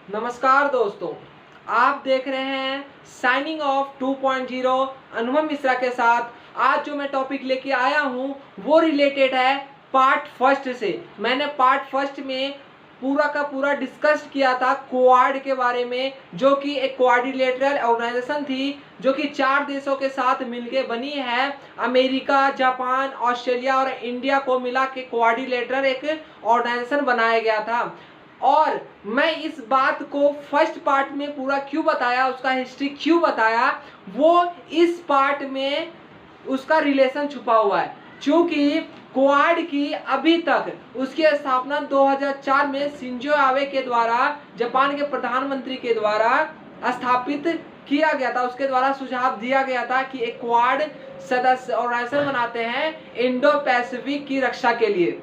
नमस्कार दोस्तों, आप देख रहे हैं साइनिंग ऑफ 2.0 अनुभव मिश्रा के साथ। आज जो मैं टॉपिक लेके आया हूँ वो रिलेटेड है पार्ट फर्स्ट से। मैंने पार्ट फर्स्ट में पूरा का पूरा डिस्कस किया था क्वाड के बारे में, जो कि एक क्वाड्रिलेटरल ऑर्गेनाइजेशन थी जो कि 4 देशों के साथ मिलके बनी है। अमेरिका, जापान, ऑस्ट्रेलिया और इंडिया को मिला के क्वाड्रिलेटरल एक ऑर्गेनाइजेशन बनाया गया था। और मैं इस बात को फर्स्ट पार्ट में पूरा क्यों बताया, उसका हिस्ट्री क्यों बताया, वो इस पार्ट में उसका रिलेशन छुपा हुआ है। क्योंकि क्वाड की अभी तक उसकी स्थापना 2004 में शिंजो आबे के द्वारा, जापान के प्रधानमंत्री के द्वारा स्थापित किया गया था। उसके द्वारा सुझाव दिया गया था कि एक क्वाड सदस्य ऑर्गेनाइजेशन बनाते हैं इंडो पैसिफिक की रक्षा के लिए।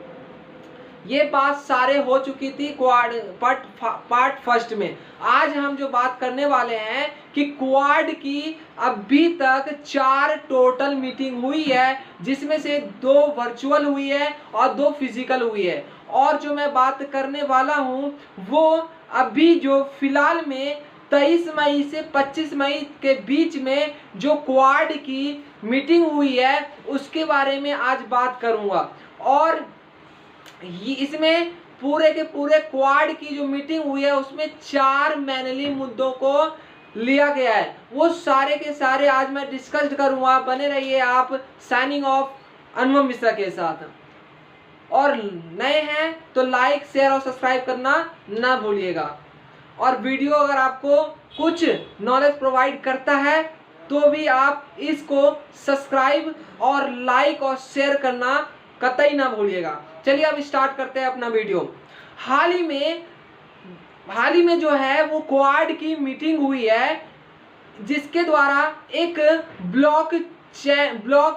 ये बात सारे हो चुकी थी क्वाड पार्ट फर्स्ट में। आज हम जो बात करने वाले हैं कि क्वाड की अभी तक 4 टोटल मीटिंग हुई है, जिसमें से 2 वर्चुअल हुई है और 2 फिजिकल हुई है। और जो मैं बात करने वाला हूँ वो अभी जो फिलहाल में 23 मई से 25 मई के बीच में जो क्वाड की मीटिंग हुई है उसके बारे में आज बात करूँगा। और इसमें पूरे के पूरे क्वाड की जो मीटिंग हुई है उसमें 4 मैनली मुद्दों को लिया गया है। वो सारे के सारे आज मैं डिस्कस करूंगा। बने रहिए आप साइनिंग ऑफ अनुभव मिश्रा के साथ। और नए हैं तो लाइक, शेयर और सब्सक्राइब करना ना भूलिएगा। और वीडियो अगर आपको कुछ नॉलेज प्रोवाइड करता है तो भी आप इसको सब्सक्राइब और लाइक और शेयर करना कतई ना भूलिएगा। चलिए अब स्टार्ट करते हैं अपना वीडियो। हाल ही में जो है वो क्वाड की मीटिंग हुई है, जिसके द्वारा एक ब्लॉक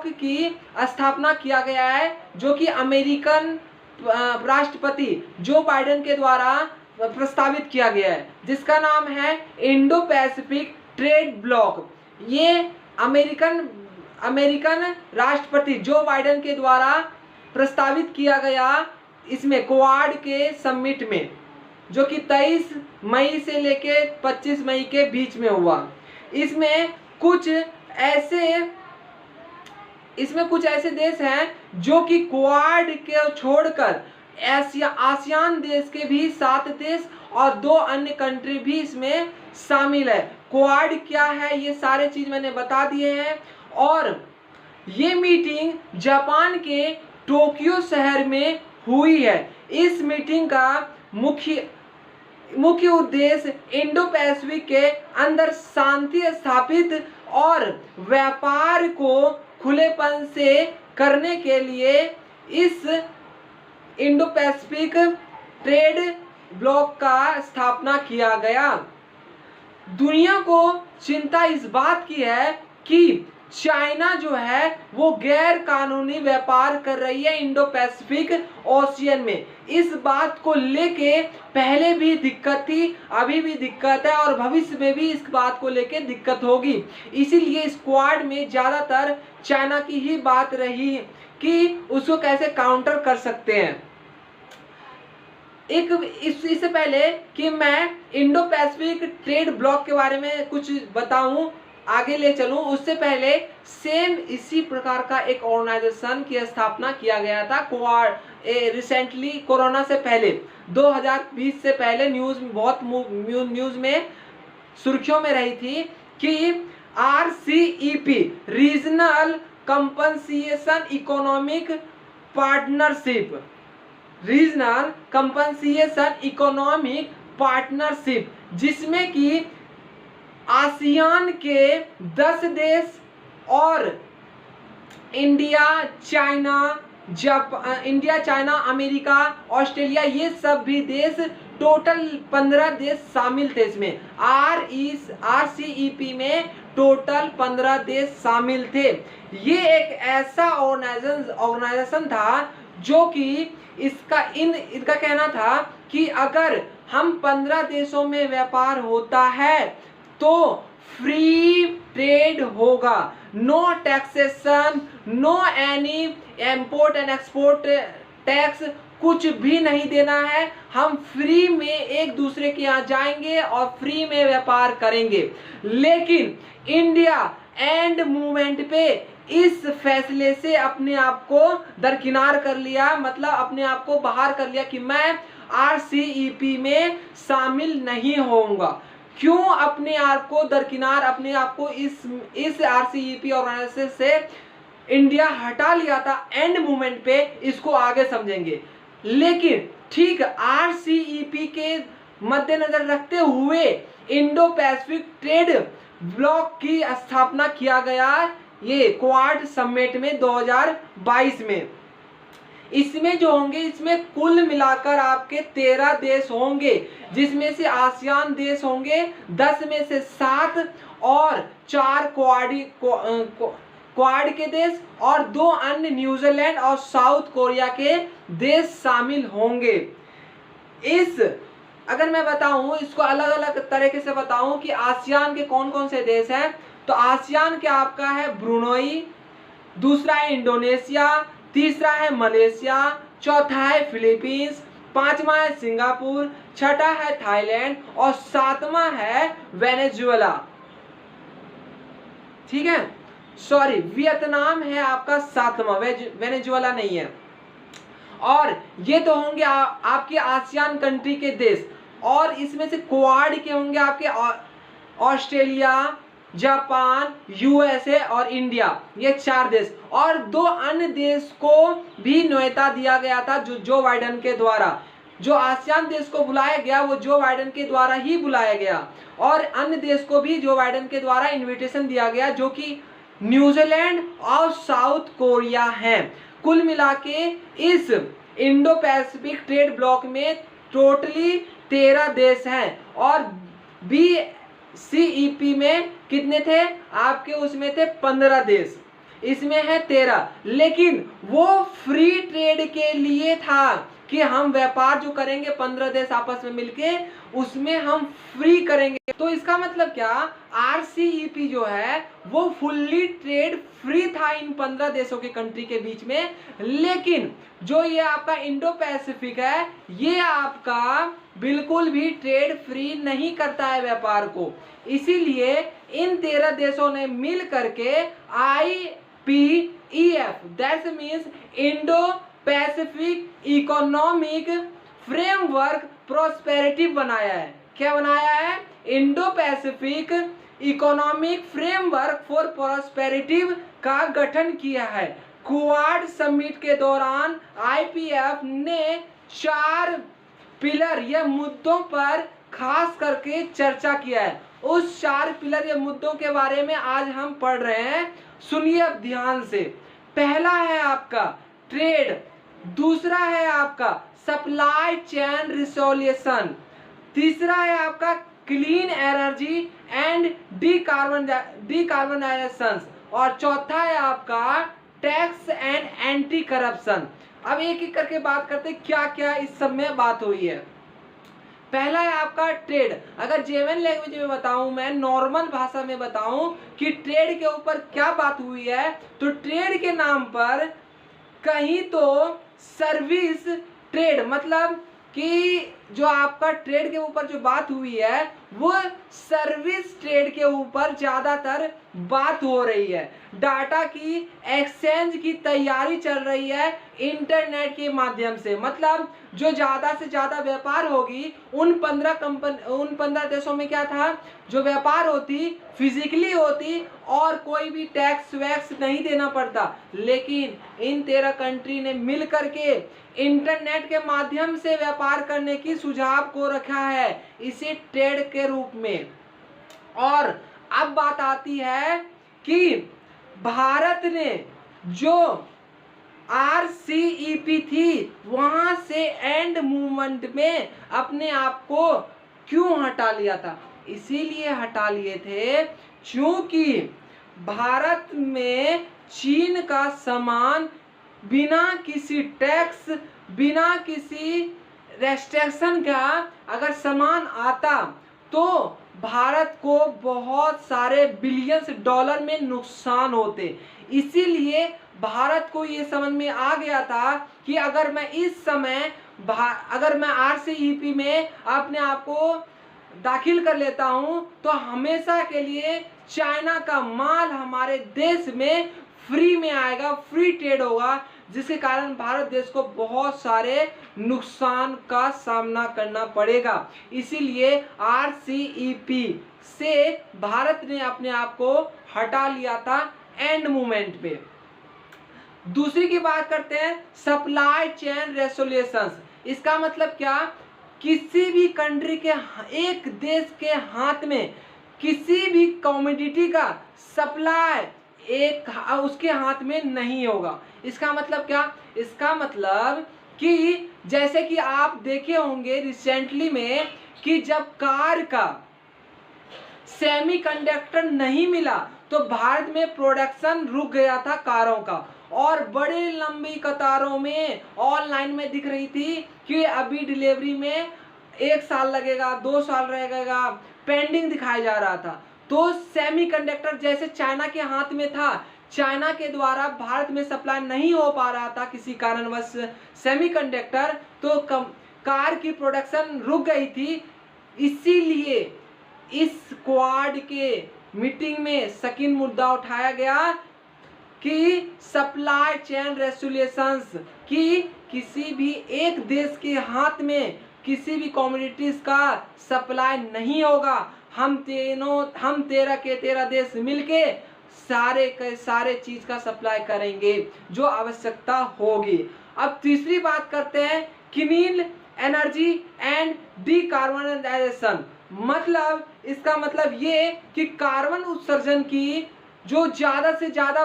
की स्थापना किया गया है, जो कि अमेरिकन राष्ट्रपति जो बाइडेन के द्वारा प्रस्तावित किया गया है, जिसका नाम है इंडो पैसिफिक ट्रेड ब्लॉक। ये अमेरिकन राष्ट्रपति जो बाइडेन के द्वारा प्रस्तावित किया गया इसमें क्वाड के समिट में, जो कि 23 मई से लेके 25 मई के बीच में हुआ। इसमें कुछ ऐसे देश हैं जो कि क्वाड के छोड़कर आसियान देश के भी 7 देश और 2 अन्य कंट्री भी इसमें शामिल है। क्वाड क्या है ये सारे चीज मैंने बता दिए हैं। और ये मीटिंग जापान के टोक्यो शहर में हुई है। इस मीटिंग का मुख्य उद्देश्य इंडो पैसिफिक के अंदर शांति स्थापित और व्यापार को खुलेपन से करने के लिए इस इंडो पैसिफिक ट्रेड ब्लॉक का स्थापना किया गया। दुनिया को चिंता इस बात की है कि चाइना जो है वो गैर कानूनी व्यापार कर रही है इंडो पैसिफिक ओशियन में। इस बात को लेके पहले भी दिक्कत थी, अभी भी दिक्कत है और भविष्य में भी इस बात को लेके दिक्कत होगी। इसीलिए इस क्वाड में ज्यादातर चाइना की ही बात रही कि उसको कैसे काउंटर कर सकते हैं। इससे पहले कि मैं इंडो पैसिफिक ट्रेड ब्लॉक के बारे में कुछ बताऊं, आगे ले चलूं, उससे पहले सेम इसी प्रकार का एक ऑर्गेनाइजेशन की स्थापना किया गया था क्वाड रिसेंटली, कोरोना से पहले 2020 से पहले न्यूज में सुर्खियों में रही थी कि RCEP regional compensation economic partnership, जिसमें कि आसियान के 10 देश और इंडिया, चाइना, अमेरिका, ऑस्ट्रेलिया, ये सब भी देश, टोटल 15 देश शामिल थे। इसमें RCEP में टोटल 15 देश शामिल थे। ये एक ऐसा ऑर्गेनाइजेशन था जो कि इनका कहना था कि अगर हम 15 देशों में व्यापार होता है तो फ्री ट्रेड होगा, no taxation, no any import and export tax, कुछ भी नहीं देना है, हम फ्री में एक दूसरे के यहाँ जाएंगे और फ्री में व्यापार करेंगे। लेकिन इंडिया एंड मूवमेंट पे इस फैसले से अपने आप को दरकिनार कर लिया, मतलब अपने आप को बाहर कर लिया कि मैं RCEP में शामिल नहीं होऊंगा। क्यों अपने आप को दरकिनार, अपने आप को इस RCEP ऑर्गेनाइजेशन से इंडिया हटा लिया था एंड मूवमेंट पे, इसको आगे समझेंगे। लेकिन ठीक RCEP के मद्देनजर रखते हुए इंडो पैसिफिक ट्रेड ब्लॉक की स्थापना किया गया ये क्वाड समिट में 2022 में। इसमें जो होंगे, इसमें कुल मिलाकर आपके 13 देश होंगे, जिसमें से आसियान देश होंगे 10 में से 7 और 4 क्वाड के देश और 2 अन्य न्यूजीलैंड और साउथ कोरिया के देश शामिल होंगे। इस अगर मैं बताऊं, इसको अलग अलग तरीके से बताऊं कि आसियान के कौन कौन से देश हैं, तो आसियान के आपका है ब्रुनोई, दूसरा है इंडोनेशिया, तीसरा है मलेशिया, चौथा है फिलीपींस, पांचवा है सिंगापुर, छठा है थाईलैंड और सातवां है वेनेजुएला। ठीक है, सॉरी वियतनाम है आपका सातवां, वेनेजुएला नहीं है। और ये तो होंगे आपके आसियान कंट्री के देश। और इसमें से क्वाड के होंगे आपके ऑस्ट्रेलिया, जापान, USA और इंडिया, ये 4 देश। और 2 अन्य देश को भी न्योता दिया गया था जो बाइडेन के द्वारा। जो आसियान देश को बुलाया गया वो जो बाइडेन के द्वारा ही बुलाया गया, और अन्य देश को भी जो बाइडेन के द्वारा इनविटेशन दिया गया, जो कि न्यूजीलैंड और साउथ कोरिया हैं। कुल मिला के इस इंडो पैसिफिक ट्रेड ब्लॉक में टोटली 13 देश हैं। और BCEP में कितने थे आपके, उसमें थे 15 देश, इसमें है 13। लेकिन वो फ्री ट्रेड के लिए था कि हम व्यापार जो करेंगे 15 देश आपस में मिलके, उसमें हम फ्री करेंगे। तो इसका मतलब क्या, RCEP जो है वो फुल्ली ट्रेड फ्री था इन 15 देशों के कंट्री के बीच में। लेकिन जो ये आपका इंडो पैसिफिक है, ये आपका बिल्कुल भी ट्रेड फ्री नहीं करता है व्यापार को। इसीलिए इन 13 देशों ने मिल करके IPEF that means Indo Pacific economic framework prosperity बनाया है। क्या बनाया है, Indo Pacific economic framework for prosperity का गठन किया है। क्वाड समिट के दौरान IPEF ने 4 पिलर या मुद्दों पर खास करके चर्चा किया है। उस 4 पिलर या मुद्दों के बारे में आज हम पढ़ रहे हैं, सुनिए अब ध्यान से। पहला है आपका ट्रेड, दूसरा है आपका सप्लाई चेन रिसोल्यूशन, तीसरा है आपका क्लीन एनर्जी एंड डिकार्बनाइजेशन और चौथा है आपका टैक्स एंड एंटी करप्शन। अब एक एक करके बात करते हैं क्या क्या इस सब में बात हुई है। पहला है आपका ट्रेड। अगर जेवन लैंग्वेज में बताऊं, मैं नॉर्मल भाषा में बताऊं कि ट्रेड के ऊपर क्या बात हुई है, तो ट्रेड के नाम पर कहीं तो सर्विस ट्रेड, मतलब कि जो आपका ट्रेड के ऊपर जो बात हुई है वो सर्विस ट्रेड के ऊपर ज्यादातर बात हो रही है। डाटा की एक्सचेंज की तैयारी चल रही है इंटरनेट के माध्यम से, मतलब जो ज्यादा से ज्यादा व्यापार होगी उन 15 देशों में क्या था, जो व्यापार होती फिजिकली होती और कोई भी टैक्स वैक्स नहीं देना पड़ता। लेकिन इन 13 कंट्री ने मिल करके इंटरनेट के माध्यम से व्यापार करने की सुझाव को रखा है, इसे ट्रेड के रूप में। और अब बात आती है कि भारत ने जो RCEP थी वहां से एंड मूवमेंट में अपने आप को क्यों हटा लिया था। इसीलिए हटा लिए थे क्योंकि भारत में चीन का सामान बिना किसी टैक्स, बिना किसी रेस्ट्रिक्शन का अगर सामान आता तो भारत को बहुत सारे बिलियंस डॉलर में नुकसान होते। इसीलिए भारत को ये समझ में आ गया था कि अगर मैं इस समय अगर मैं RCEP में अपने आप को दाखिल कर लेता हूं तो हमेशा के लिए चाइना का माल हमारे देश में फ्री में आएगा, फ्री ट्रेड होगा, जिसके कारण भारत देश को बहुत सारे नुकसान का सामना करना पड़ेगा। इसीलिए RCEP से भारत ने अपने आप को हटा लिया था एंड मूवमेंट पे। दूसरी की बात करते हैं सप्लाई चेन रेसोल्यूशंस। इसका मतलब क्या, किसी भी कंट्री के एक देश के हाथ में किसी भी कमोडिटी का सप्लाई उसके हाथ में नहीं होगा। इसका मतलब क्या, इसका मतलब कि जैसे कि आप देखे होंगे रिसेंटली में कि जब कार का सेमीकंडक्टर नहीं मिला तो भारत में प्रोडक्शन रुक गया था कारों का, और बड़े लंबी कतारों में ऑनलाइन में दिख रही थी कि अभी डिलीवरी में 1 साल लगेगा, 2 साल लगेगा, पेंडिंग दिखाया जा रहा था। तो सेमीकंडक्टर जैसे चाइना के हाथ में था, चाइना के द्वारा भारत में सप्लाई नहीं हो पा रहा था किसी कारणवश सेमीकंडक्टर, तो कार की प्रोडक्शन रुक गई थी। इसीलिए इस क्वाड के मीटिंग में सकीन मुद्दा उठाया गया कि सप्लाई चेन रेसोल्यूशंस, कि किसी भी एक देश के हाथ में किसी भी कमोडिटीज का सप्लाई नहीं होगा। हम 13 के 13 देश मिलके सारे के सारे चीज का सप्लाई करेंगे जो आवश्यकता होगी। अब तीसरी बात करते हैं क्लीन एनर्जी एंड डीकार्बनाइजेशन। मतलब इसका मतलब ये कि कार्बन उत्सर्जन की जो ज्यादा से ज्यादा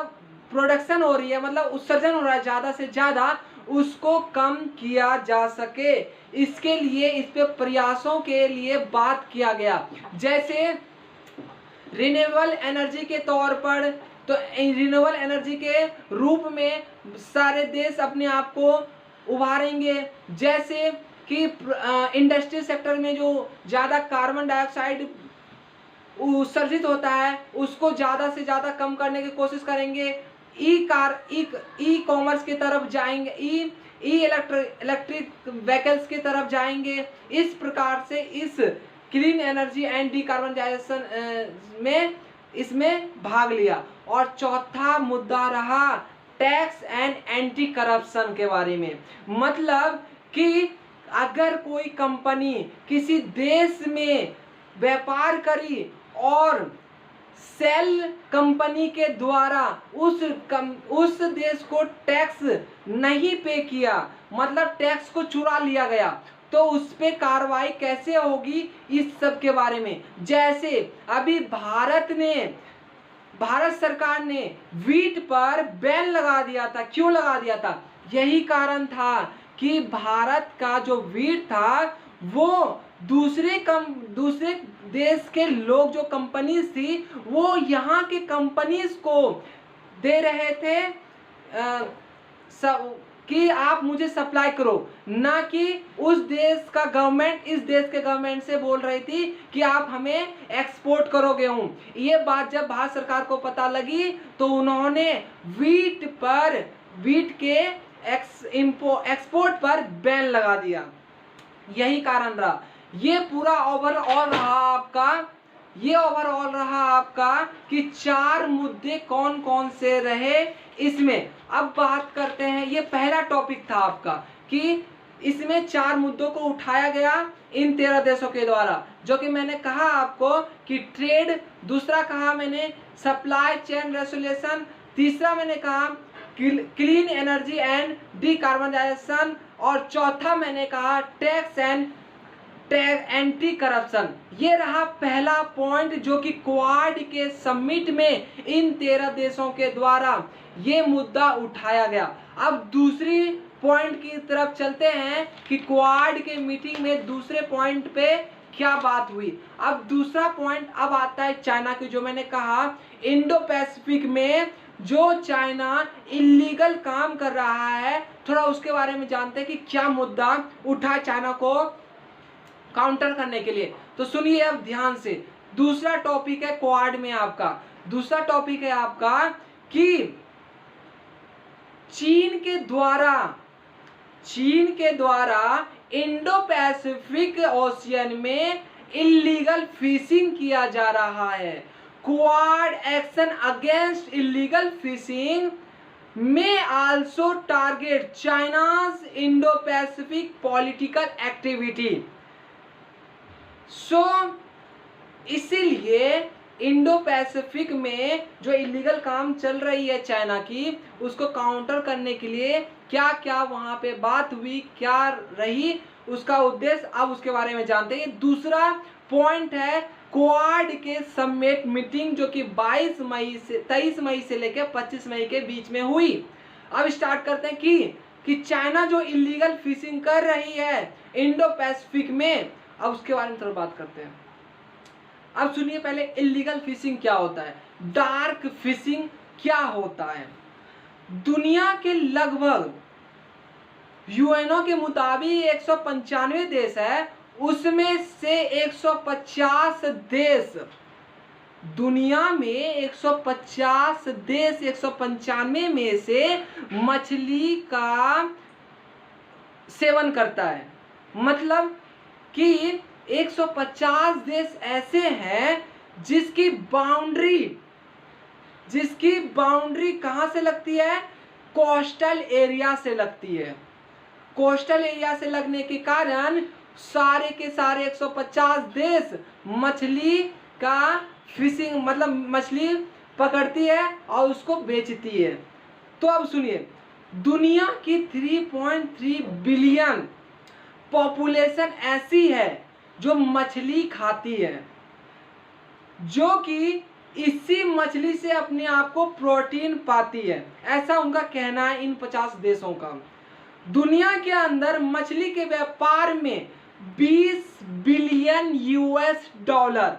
प्रोडक्शन हो रही है, मतलब उत्सर्जन हो रहा है ज्यादा से ज्यादा, उसको कम किया जा सके। इसके लिए इस पे प्रयासों के लिए बात किया गया। जैसे रिन्यूएबल एनर्जी के तौर पर, तो रिन्यूएबल एनर्जी के रूप में सारे देश अपने आप को उभारेंगे। जैसे कि इंडस्ट्री सेक्टर में जो ज्यादा कार्बन डाइऑक्साइड उत्सर्जित होता है उसको ज्यादा से ज्यादा कम करने की कोशिश करेंगे। ई कॉमर्स की तरफ जाएंगे, इलेक्ट्रिक व्हीकल्स की तरफ जाएंगे। इस प्रकार से इस क्लीन एनर्जी एंड डीकार्बनाइजेशन में इसमें भाग लिया। और चौथा मुद्दा रहा टैक्स एंड एंटी करप्शन के बारे में। मतलब कि अगर कोई कंपनी किसी देश में व्यापार करी और सेल कंपनी के द्वारा उस देश को टैक्स नहीं पे किया, मतलब टैक्स को चुरा लिया गया, तो उस पे कार्रवाई कैसे होगी, इस सब के बारे में। जैसे अभी भारत सरकार ने वीट पर बैन लगा दिया था। क्यों लगा दिया था? यही कारण था कि भारत का जो वीट था वो दूसरे देश के लोग, जो कंपनीज थी, वो यहाँ के कंपनीज को दे रहे थे कि आप मुझे सप्लाई करो, ना कि उस देश का गवर्नमेंट इस देश के गवर्नमेंट से बोल रही थी कि आप हमें एक्सपोर्ट करोगे हूँ। ये बात जब भारत सरकार को पता लगी तो उन्होंने वीट के एक्सपोर्ट पर बैन लगा दिया। यही कारण रहा। ये पूरा ओवरऑल रहा आपका कि 4 मुद्दे कौन कौन से रहे इसमें। अब बात करते हैं, ये पहला टॉपिक था आपका कि इसमें 4 मुद्दों को उठाया गया इन 13 देशों के द्वारा, जो कि मैंने कहा आपको कि ट्रेड, दूसरा कहा मैंने सप्लाई चेन रेसोल्यूशन, तीसरा मैंने कहा क्लीन एनर्जी एंड डीकार्बनाइजेशन, और चौथा मैंने कहा टैक्स एंड एंटी करप्शन। ये रहा पहला पॉइंट जो कि क्वाड के समिट में इन 13 देशों के द्वारा ये मुद्दा उठाया गया। अब दूसरी पॉइंट की तरफ चलते हैं कि क्वाड के मीटिंग में दूसरे पॉइंट पे क्या बात हुई। अब दूसरा पॉइंट अब आता है चाइना की, जो मैंने कहा इंडो पैसिफिक में जो चाइना इलीगल काम कर रहा है, थोड़ा उसके बारे में जानते हैं कि क्या मुद्दा उठा चाइना को काउंटर करने के लिए। तो सुनिए अब ध्यान से। दूसरा टॉपिक है क्वाड में आपका, दूसरा टॉपिक है आपका कि चीन के द्वारा इंडो पैसिफिक ओशियन में इलीगल फिशिंग किया जा रहा है। Quad action against illegal fishing may also target China's Indo-Pacific political activity. इसीलिए इंडो पैसिफिक में जो इलीगल काम चल रही है चाइना की, उसको काउंटर करने के लिए क्या क्या वहां पे बात हुई, क्या रही उसका उद्देश्य, अब उसके बारे में जानते हैं। दूसरा पॉइंट है क्वाड के समिट मीटिंग जो कि 23 मई से लेकर 25 मई के बीच में हुई। अब स्टार्ट करते हैं कि चाइना जो इलीगल फिशिंग कर रही है इंडो पैसिफिक में, अब उसके बारे में थोड़ा बात करते हैं। अब सुनिए पहले इलीगल फिशिंग क्या होता है, डार्क फिशिंग क्या होता है। दुनिया के लगभग यूएनओ के मुताबिक 195 देश है, उसमें से 150 देश, दुनिया में 150 देश 195 में से मछली का सेवन करता है। मतलब कि 150 देश ऐसे हैं जिसकी बाउंड्री कहां से लगती है, कोस्टल एरिया से लगती है। कोस्टल एरिया से लगने के कारण सारे के सारे 150 देश मछली का फिशिंग मतलब मछली पकड़ती है और उसको बेचती है। तो अब सुनिए, दुनिया की 3.3 बिलियन पॉपुलेशन ऐसी है जो मछली खाती है, जो कि इसी मछली से अपने आप को प्रोटीन पाती है, ऐसा उनका कहना है इन 50 देशों का। दुनिया के अंदर मछली के व्यापार में 20 बिलियन यूएस डॉलर,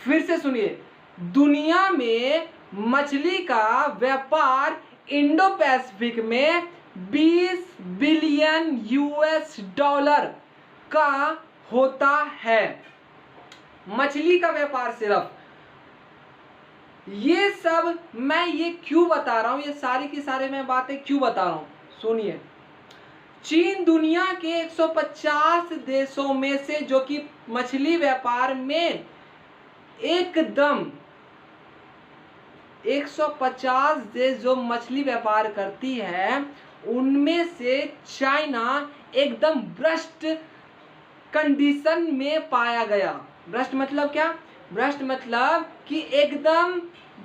फिर से सुनिए, दुनिया में मछली का व्यापार इंडो पैसिफिक में 20 बिलियन यूएस डॉलर का होता है। मछली का व्यापार सिर्फ। ये सब मैं ये क्यों बता रहा हूं, ये सारी की सारी मैं बातें क्यों बता रहा हूं, सुनिए। चीन दुनिया के 150 देशों में से जो कि मछली व्यापार में एकदम 150 देश जो मछली व्यापार करती है, उनमें से चाइना एकदम भ्रष्ट कंडीशन में पाया गया। भ्रष्ट मतलब क्या, भ्रष्ट मतलब कि एकदम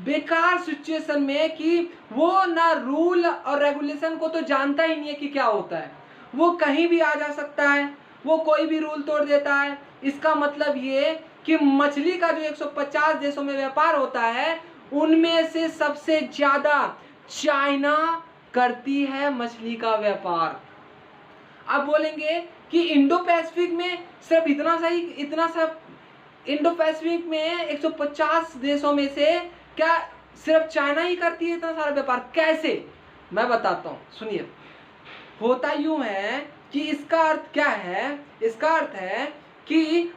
बेकार सिचुएशन में, कि वो ना रूल और रेगुलेशन को तो जानता ही नहीं है कि क्या होता है, वो कहीं भी आ जा सकता है, वो कोई भी रूल तोड़ देता है। इसका मतलब ये कि मछली का जो 150 देशों में व्यापार होता है, उनमें से सबसे ज्यादा चाइना करती है मछली का व्यापार। अब बोलेंगे कि इंडो पैसिफिक में सिर्फ इतना सा इंडो पैसिफिक में 150 देशों में से क्या सिर्फ चाइना ही करती है इतना सारा व्यापार, कैसे, मैं बताता हूं, सुनिए। होता यूं है कि इसका अर्थ क्या है, इसका अर्थ है कि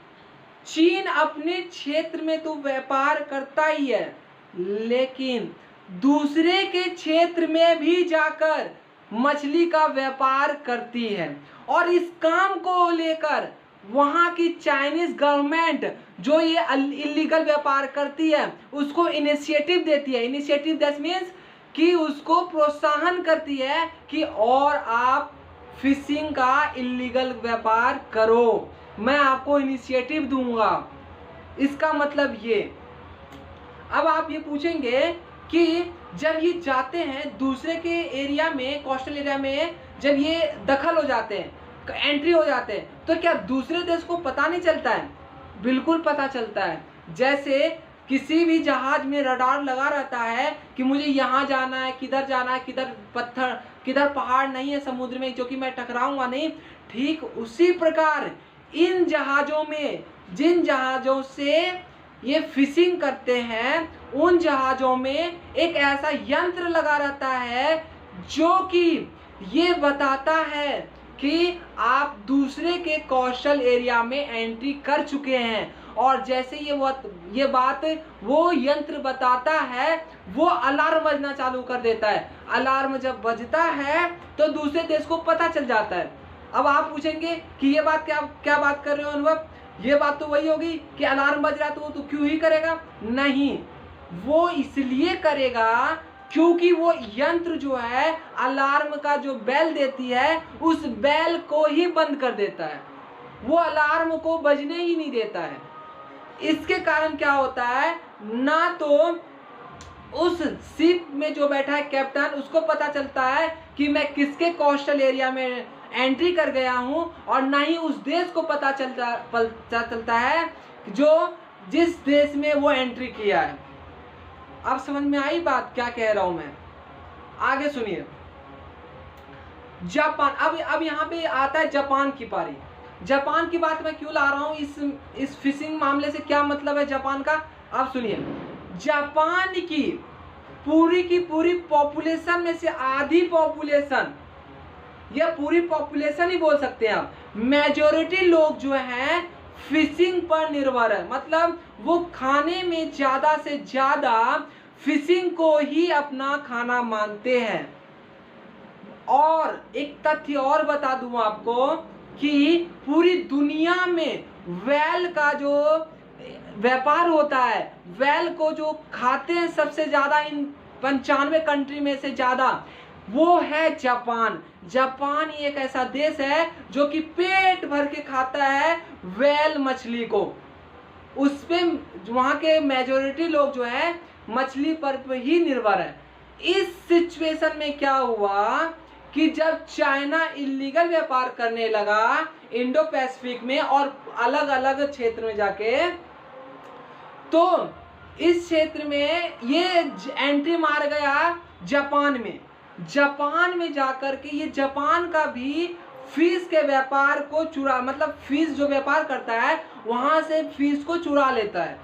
चीन अपने क्षेत्र में तो व्यापार करता ही है, लेकिन दूसरे के क्षेत्र में भी जाकर मछली का व्यापार करती है। और इस काम को लेकर वहां की चाइनीज गवर्नमेंट जो ये इलीगल व्यापार करती है उसको इनिशिएटिव देती है। इनिशिएटिव दैट मीन्स कि उसको प्रोत्साहन करती है कि और आप फिशिंग का इलीगल व्यापार करो, मैं आपको इनिशिएटिव दूंगा। इसका मतलब ये। अब आप ये पूछेंगे कि जब ये जाते हैं दूसरे के एरिया में, कोस्टल एरिया में, जब ये दखल हो जाते हैं, एंट्री हो जाते हैं, तो क्या दूसरे देश को पता नहीं चलता है? बिल्कुल पता चलता है। जैसे किसी भी जहाज में रडार लगा रहता है कि मुझे यहाँ जाना है, किधर जाना है, किधर पत्थर, किधर पहाड़ नहीं है समुद्र में जो कि मैं टकराऊंगा नहीं। ठीक उसी प्रकार इन जहाजों में, जिन जहाजों से ये फिशिंग करते हैं, उन जहाजों में एक ऐसा यंत्र लगा रहता है जो कि ये बताता है कि आप दूसरे के कोस्टल एरिया में एंट्री कर चुके हैं। और जैसे ये बात वो यंत्र बताता है, वो अलार्म बजना चालू कर देता है। अलार्म जब बजता है तो दूसरे देश को पता चल जाता है। अब आप पूछेंगे कि ये बात क्या बात कर रहे हो अनुभव, ये बात तो वही होगी कि अलार्म बज रहा है तो वो तो क्यों ही करेगा? नहीं, वो इसलिए करेगा क्योंकि वो यंत्र जो है अलार्म का जो बेल देती है उस बेल को ही बंद कर देता है, वो अलार्म को बजने ही नहीं देता है। इसके कारण क्या होता है, ना तो उस शिप में जो बैठा है कैप्टन उसको पता चलता है कि मैं किसके कोस्टल एरिया में एंट्री कर गया हूं, और ना ही उस देश को पता चलता है जो जिस देश में वो एंट्री किया है। अब समझ में आई बात क्या कह रहा हूं मैं? आगे सुनिए। जापान, अब यहाँ पे आता है जापान की पारी। जापान की बात मैं क्यों ला रहा हूँ, इस फिशिंग मामले से क्या मतलब है जापान का? आप सुनिए, जापान की पूरी पॉपुलेशन में से आधी पॉपुलेशन, या पूरी पॉपुलेशन ही बोल सकते हैं आप, मेजॉरिटी लोग जो हैं फिशिंग पर निर्भर है। मतलब वो खाने में ज्यादा से ज्यादा फिशिंग को ही अपना खाना मानते हैं। और एक तथ्य और बता दूं आपको कि पूरी दुनिया में व्हेल का जो व्यापार होता है, व्हेल को जो खाते हैं सबसे ज्यादा इन 95 कंट्री में से ज्यादा, वो है जापान। जापान ही एक ऐसा देश है जो कि पेट भर के खाता है व्हेल मछली को। उस पे वहां के मेजॉरिटी लोग जो है मछली पर ही निर्भर है। इस सिचुएशन में क्या हुआ कि जब चाइना इलीगल व्यापार करने लगा इंडो पैसिफिक में और अलग अलग क्षेत्र में जाके, तो इस क्षेत्र में ये एंट्री मार गया जापान में। जापान में जाकर के ये जापान का भी फीस के व्यापार को मतलब फीस जो व्यापार करता है वहां से फीस को चुरा लेता है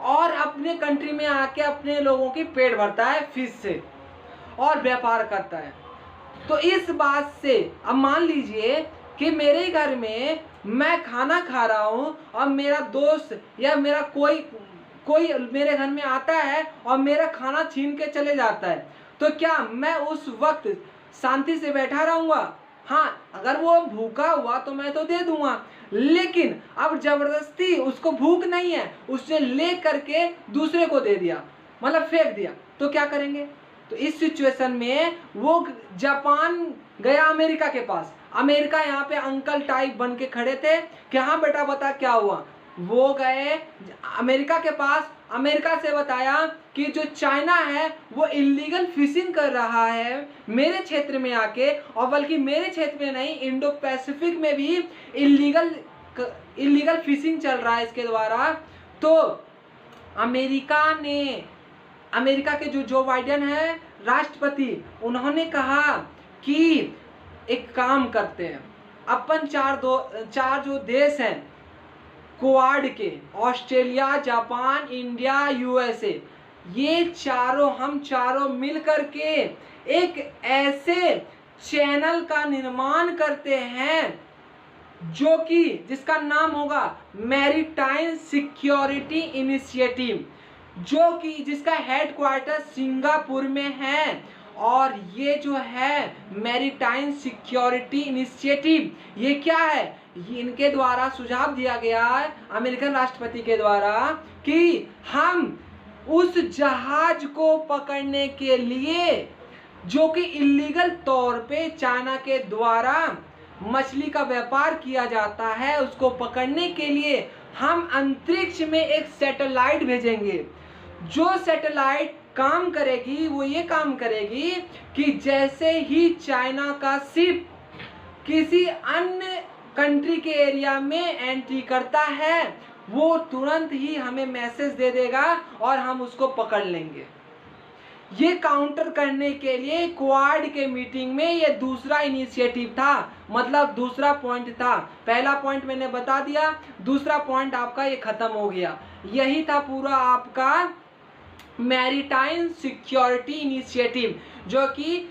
और अपने कंट्री में आके अपने लोगों की पेट भरता है फीस से और व्यापार करता है। तो इस बात से अब मान लीजिए कि मेरे घर में मैं खाना खा रहा हूं और मेरा दोस्त या मेरा कोई मेरे घर में आता है और मेरा खाना छीन के चले जाता है, तो क्या मैं उस वक्त शांति से बैठा रहूंगा? हाँ, अगर वो भूखा हुआ तो मैं तो दे दूंगा, लेकिन अब जबरदस्ती उसको भूख नहीं है, उसने ले करके दूसरे को दे दिया, मतलब फेंक दिया, तो क्या करेंगे? तो इस सिचुएशन में वो जापान गया अमेरिका के पास। अमेरिका यहाँ पे अंकल टाइप बन के खड़े थे कि हाँ बेटा बता क्या हुआ। वो गए अमेरिका के पास, अमेरिका से बताया कि जो चाइना है वो इलीगल फिशिंग कर रहा है मेरे क्षेत्र में आके, और बल्कि मेरे क्षेत्र में नहीं इंडो पैसिफिक में भी इलीगल फिशिंग चल रहा है इसके द्वारा। तो अमेरिका के जो बाइडेन है राष्ट्रपति, उन्होंने कहा कि एक काम करते हैं, अपन चार जो देश हैं क्वाड के, ऑस्ट्रेलिया, जापान, इंडिया, यूएसए, हम चारों मिलकर के एक ऐसे चैनल का निर्माण करते हैं जो कि जिसका नाम होगा मैरीटाइम सिक्योरिटी इनिशिएटिव, जो कि जिसका हेडक्वार्टर सिंगापुर में है। और ये जो है मैरीटाइम सिक्योरिटी इनिशिएटिव ये क्या है, ये इनके द्वारा सुझाव दिया गया है अमेरिकन राष्ट्रपति के द्वारा कि हम उस जहाज को पकड़ने के लिए जो कि इलीगल तौर पे चाइना के द्वारा मछली का व्यापार किया जाता है, उसको पकड़ने के लिए हम अंतरिक्ष में एक सैटेलाइट भेजेंगे। जो सैटेलाइट काम करेगी वो ये काम करेगी कि जैसे ही चाइना का शिप किसी अन्य कंट्री के एरिया में एंट्री करता है वो तुरंत ही हमें मैसेज दे देगा और हम उसको पकड़ लेंगे। ये काउंटर करने के लिए क्वाड के मीटिंग में ये दूसरा इनिशिएटिव था, मतलब दूसरा पॉइंट था। पहला पॉइंट मैंने बता दिया, दूसरा पॉइंट आपका ये खत्म हो गया। यही था पूरा आपका मैरीटाइम सिक्योरिटी इनिशिएटिव, जो कि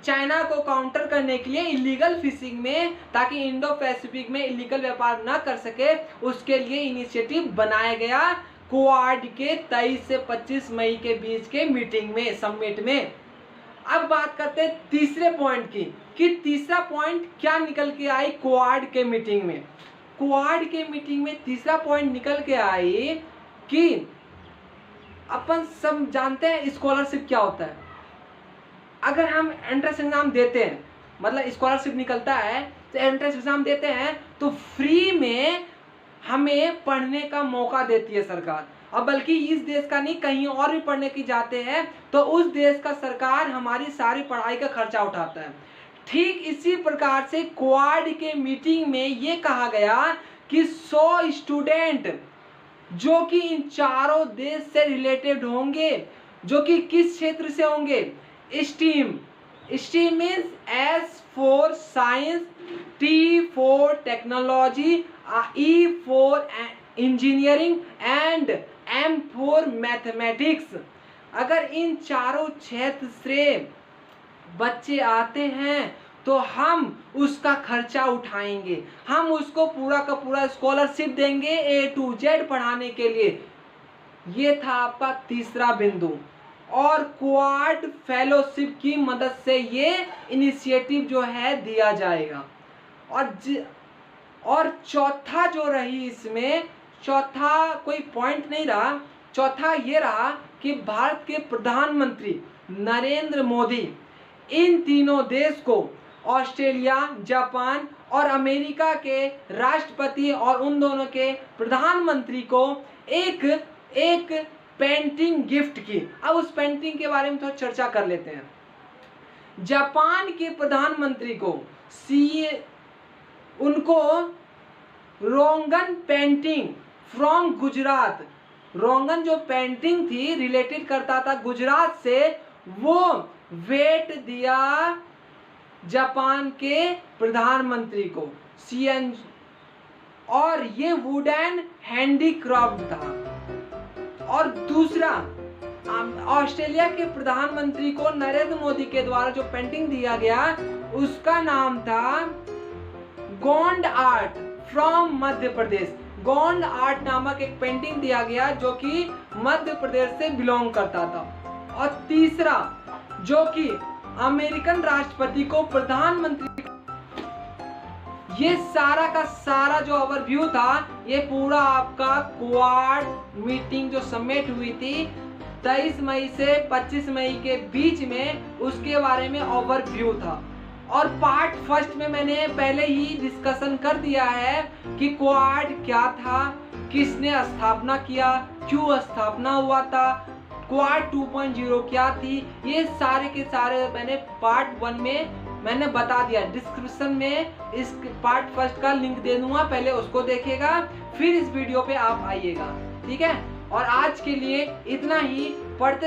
चाइना को काउंटर करने के लिए इलीगल फिशिंग में, ताकि इंडो पैसिफिक में इलीगल व्यापार न कर सके, उसके लिए इनिशिएटिव बनाया गया क्वाड के 23 से 25 मई के बीच के मीटिंग में, समिट में। अब बात करते हैं तीसरे पॉइंट की, कि तीसरा पॉइंट क्या निकल के आई क्वाड के मीटिंग में। क्वाड के मीटिंग में तीसरा पॉइंट निकल के आई कि अपन सब जानते हैं स्कॉलरशिप क्या होता है। अगर हम एंट्रेंस एग्जाम देते हैं, मतलब स्कॉलरशिप निकलता है तो एंट्रेंस एग्जाम देते हैं, तो फ्री में हमें पढ़ने का मौका देती है सरकार। अब बल्कि इस देश का नहीं, कहीं और भी पढ़ने की जाते हैं तो उस देश का सरकार हमारी सारी पढ़ाई का खर्चा उठाता है। ठीक इसी प्रकार से क्वाड के मीटिंग में ये कहा गया कि 100 स्टूडेंट जो कि इन चारों देश से रिलेटेड होंगे, जो कि किस क्षेत्र से होंगे, steam. Steam means S for science, T for technology, E for engineering and M for mathematics. अगर इन चारों क्षेत्र से बच्चे आते हैं तो हम उसका खर्चा उठाएंगे, हम उसको पूरा का पूरा स्कॉलरशिप देंगे A to Z पढ़ाने के लिए। ये था आपका तीसरा बिंदु। और क्वाड फेलोशिप की मदद से ये इनिशिएटिव जो है दिया जाएगा। और चौथा जो रही इसमें, चौथा कोई पॉइंट नहीं रहा, चौथा ये रहा कि भारत के प्रधानमंत्री नरेंद्र मोदी इन तीनों देश को, ऑस्ट्रेलिया, जापान और अमेरिका के राष्ट्रपति और उन दोनों के प्रधानमंत्री को एक पेंटिंग गिफ्ट की। अब उस पेंटिंग के बारे में थोड़ा चर्चा कर लेते हैं। जापान के प्रधानमंत्री को उनको रोंगन पेंटिंग फ्रॉम गुजरात, रोंगन जो पेंटिंग थी रिलेटेड करता था गुजरात से, वो वेट दिया जापान के प्रधानमंत्री को, CN, और ये वुडन हैंडीक्राफ्ट था। और दूसरा, ऑस्ट्रेलिया के प्रधानमंत्री को नरेंद्र मोदी के द्वारा जो पेंटिंग दिया गया उसका नाम था Gond art from Madhya Pradesh. Gond art नामक एक पेंटिंग दिया गया जो कि मध्य प्रदेश से बिलोंग करता था। और तीसरा, जो कि अमेरिकन राष्ट्रपति को प्रधानमंत्री, ये सारा का सारा जो ओवरव्यू था, ये पूरा आपका क्वाड मीटिंग जो समिट हुई थी 23 मई से 25 मई के बीच में, उसके बारे में ओवरव्यू था। और पार्ट फर्स्ट में मैंने पहले ही डिस्कशन कर दिया है कि क्वाड क्या था, किसने स्थापना किया, क्यों स्थापना हुआ था, क्वाड 2.0 क्या थी, ये सारे के सारे मैंने पार्ट 1 में मैंने बता दिया। डिस्क्रिप्शन में इस पार्ट फर्स्ट का लिंक दे दूंगा, पहले उसको देखिएगा, फिर इस वीडियो पे आप आइएगा, ठीक है। और आज के लिए इतना ही, पढ़ते